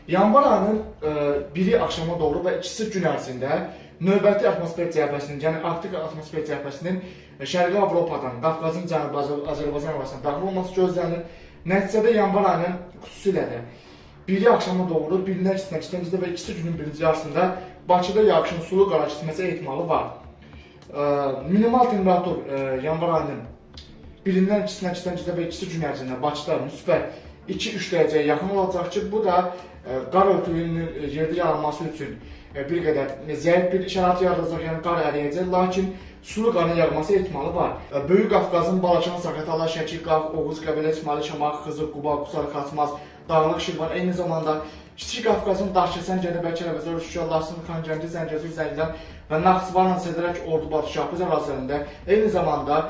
Yanvar ayının biri axşama doğru və ikisi gün ərzində növbəti atmosfer cəbhəsinin, yəni Arktik atmosfer cəbhəsinin Şərqi Avropadan, Qafqazın cənubu Azərbaycan arasında daxil olması gözlənilir. Nəticədə yanvar ayının xüsusilə də biri axşama doğru, birindən ikisinə və ikisi günün birinci yarısında Bakıda yağışın sulu qara keçməsi ehtimalı var. Minimal temperatur yanvar ayının birindən ikisinə və ikisi gün ərzində Bakıda müsbət 2-3 dərəcəyə yaxın olacaq ki, bu da qar örtüyünün yerdə yaranması üçün bir qədər zəif bir şərait yaradacaq, yəni qar əriyəcək, lakin sulu qarın yağması ehtimalı var. Böyük Qafqazın Balakən, Zaqatala, Şəki, Qaf, Oğuz, Qəbələ, Şimali, Şamaxı, Xızıq, Quba, Qusar, Xaçmaz, Dağlıq, Şirvan, eyni zamanda Kiçik Qafqazın Daşkəsən, Gədəbəy, Kələbəzər, Şuşa, Laçın, Xankəndi, Zəngəzur, Zəngilan və Naxçıvanla Sədərək, Ordubad, Şahbuz ərazilərində, eyni zamanda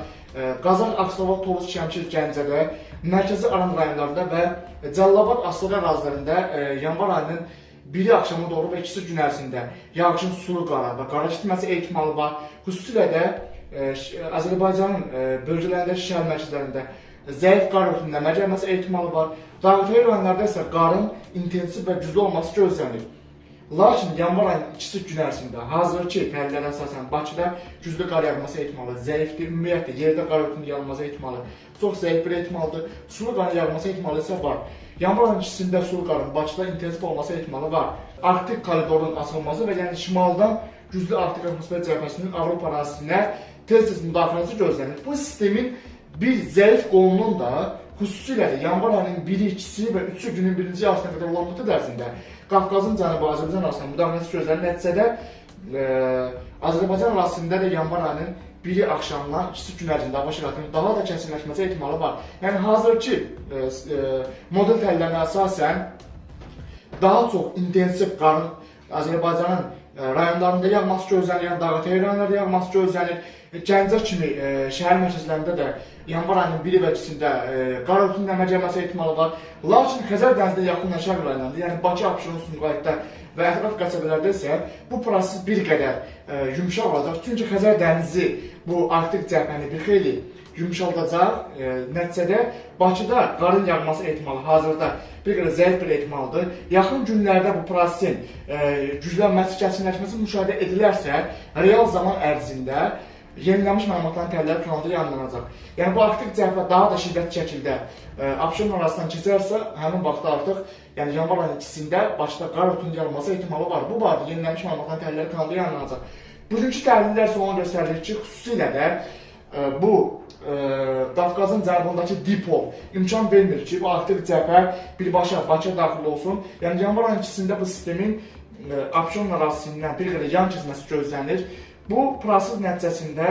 Qazax, Ağstavat, Tovuz, Şəmkir, Gəncədə, Mərkəzi Aran rayonlarında və Cəllabad, Aslan ərazilərində yanvar ayının biri axşama doğru və ikisi gün ərzində yağışın sulu qara və qara keçməsi ehtimalı var. Xüsusilə də Azərbaycanın bölgələrində, şəhər mərkəzlərində zəif qar örtüyünün əmələ gəlməsi ehtimalı var. Dağlıqlı rayonlarda isə qarın intensiv və güclü olması gözlənilir. Lakin yanvar ayının ikisi gün ərzində hazırki təhlillərə əsasən Bakıda güclü qar yağması ehtimalı zəifdir. Ümumiyyətlə yerdə qar örtüyünün yağması ehtimalı çox zəif bir ehtimaldır. Sulu qarın yağması ehtimalı isə var. Yanvar ayının ikisində sulu qarın Bakıda intensiv olması ehtimalı var. Arktik koridorun açılması və yəni şimaldan güclü Arktik atmosfer cəbhəsinin Avropa ərazisinə tez-tez müdaxiləsi gözlənilir. Bu sistemin bir zəif qolunun da xüsusilə yanvar ayının 1-i, 2-si və 3-ü günün birinci yarısına qədər olan müddət ərzində Qafqazın cənubu Azərbaycan arasında müdaxiləsi gözlənilir. Nəticədə Azərbaycan arasında da yanvar ayının 1-i axşamdan 2-si gün ərzində hava şəraitinin daha da kəsinləşməsi ehtimalı var. Yəni hazırki model təhlillərinə əsasən daha çox intensiv qarın Azərbaycanın rayonlarında yağması gözlənilir, yəni Dağətəyi rayonlarda yağması gözlənilir. Gəncə kimi şəhər mərkəzlərində də yanvar ayının 1-i və 2-sində qar örtüyünün əmələ gəlməsi ehtimalı var. Lakin Xəzər dənizinə yaxın şərq rayonlarında, yəni Bakı, Abşeron, Sumqayıtda və ətraf qəsəbələrdə isə bu proses bir qədər yumşaq olacaq. Çünki Xəzər dənizi bu Arktik cəbhəni bir xeyli yumşaldacaq. Nəticədə Bakıda qarın yağması ehtimalı hazırda bir qədər zəif bir ehtimaldır. Yaxın günlərdə bu prosesin güclənməsi, kəsinləşməsi müşahidə edilərsə, real zaman ərzində yenilənmiş məlumatların təhlilləri kanalda yayımlanacaq. Yəni bu Arktik cəbhə daha da şiddətli şəkildə Abşeron arasından keçərsə, həmin vaxtda artıq yəni yanvar ayının 2-sində Bakıda qar örtüyünün yağması ehtimalı var. Bu barədə yenilənmiş məlumatların təhlilləri kanalda yayımlanacaq. Bugünkü təhlillər isə ona göstərilir ki, xüsusilə də bu Qafqazın cənubundakı dipol imkan vermir ki, bu Arktik cəbhə birbaşa Bakıya daxil olsun. Yəni yanvar ayının 2-sində bu sistemin Abşeron arasından bir qədər yan keçməsi gözlənilir. Bu proses nəticəsində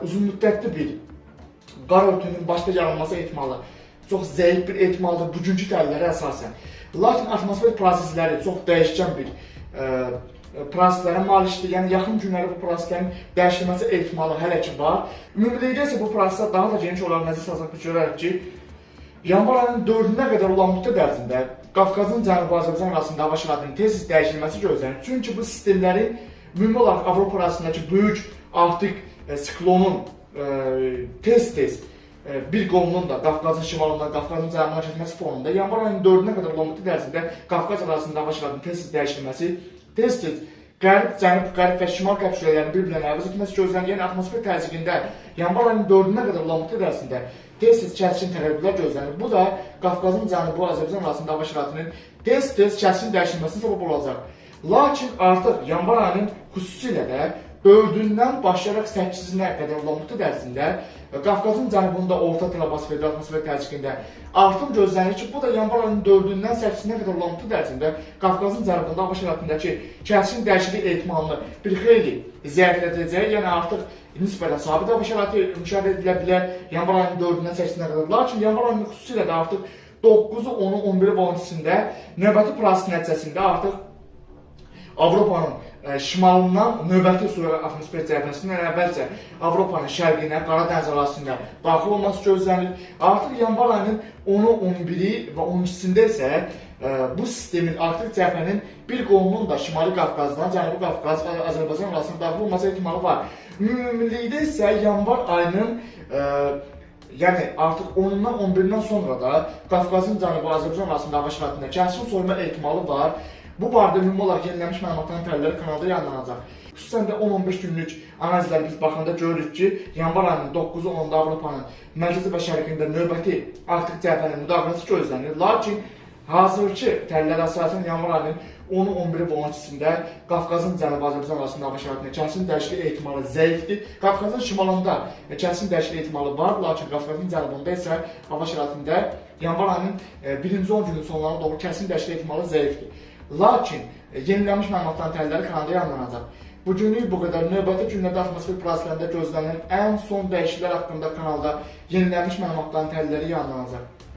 uzunmüddətli bir qar örtüyünün başda yaranması ehtimalı çox zəif bir ehtimaldır bugünkü təhlillərə əsasən. Lakin atmosfer prosesləri çox dəyişkən bir proseslərə malikdir. Yəni yaxın günlərdə bu proseslərin dəyişilməsi ehtimalı hələ ki var. Ümumilikdə isə bu proseslər daha da geniş olaraq nəzərə salsaq görərək ki, yanvar ayının 4-nə qədər olan müddət ərzində Qafqazın cənubu Azərbaycan arasında hava şəraitinin tez-tez dəyişilməsi gözlənilir. Çünki bu sistemlərin ümumi olaraq Avropa arasındakı böyük Arktik siklonun tez-tez bir qolunun da Qafqazın şimalından Qafqazın cənubuna keçməsi fonunda yanvar ayının 4-nə qədər olan müddət ərzində Qafqaz arasında hava şəraitinin tez-tez dəyişilməsi, tez-tez qərb, cənub, qərb və şimal qərb külələrinin bir-birinə əvəz etməsi gözlənilir. Yəni atmosfer təzyiqində yanvar ayının 4-nə qədər olan müddət ərzində tez-tez kəskin tərəddüdlər gözlənilir. Bu da Qafqazın cənubu Azərbaycan arasında hava şəraitinin tez-tez kəskin dəyişilməsinə səbəb olacaq. Lakin artıq yanvar ayının xüsusilə də 4-dən başlayaraq 8-nə qədər olan müddət ərzində Qafqazın cənubunda orta troposfer atmosfer təzyiqində artım gözlənilir ki, bu da yanvar ayının 4-dən 8-nə qədər olan müddət ərzində Qafqazın cənubunda hava şəraitindəki kəskin dəyişiklik ehtimalını bir xeyli zəiflədəcək. Yəni artıq nisbətən sabit hava şəraiti müşahidə edilə bilər yanvar ayının 4-dən 8-nə qədər. Lakin yanvar ayının xüsusilə də artıq 9-u, 10-u, 11-i və 12-sində növbəti proses nəticəsində artıq Avropanın şimalından növbəti atmosfer cəbhəsindən əvvəlcə Avropanın şərqinə, Qara dəniz arasında daxil olması gözlənilir. Artıq yanvar ayının 10-u, 11-i və 12-sində isə bu sistemin Arktik cəbhənin bir qolunun da Şimali Qafqazdan, Cənubi Qafqaz, Azərbaycan arasında daxil olması ehtimalı var. Ümumilikdə isə yanvar ayının yəni artıq 10-dan 11-dən sonra da Qafqazın cənubu Azərbaycan arasında hava şəraitində kəskin soyuma ehtimalı var. Bu barədə ümumi olaraq yenilənmiş məlumatların təhliləri kanalda yayınlanacaq. Xüsusən də 10-15 günlük analizləri biz baxanda görürük ki, yanvar ayının 9-u 10-da Avropanın mərkəzi və şərqində növbəti Arktik cəbhənin müdaxiləsi gözlənilir. Lakin hazırki təhlillərə əsasən yanvar ayının 10-u 11-i və 12-sində Qafqazın cənubu Azərbaycan arasında hava şəraitində kəskin dəyişiklik ehtimalı zəifdir. Qafqazın şimalında kəskin dəyişiklik ehtimalı var, lakin Qafqazın cənubunda isə hava şəraitində yanvar ayının 1-ci 10 günün sonlarına doğru kəskin dəyişiklik ehtimalı zəifdir. Lakin yenilənmiş məlumatların təhlilləri kanalda yayınlanacaq. Bugünlük bu qədər. Növbəti günlərdə atmosfer proseslərində gözlənilən ən son dəyişikliklər haqqında kanalda yenilənmiş məlumatların təhlilləri yayınlanacaq.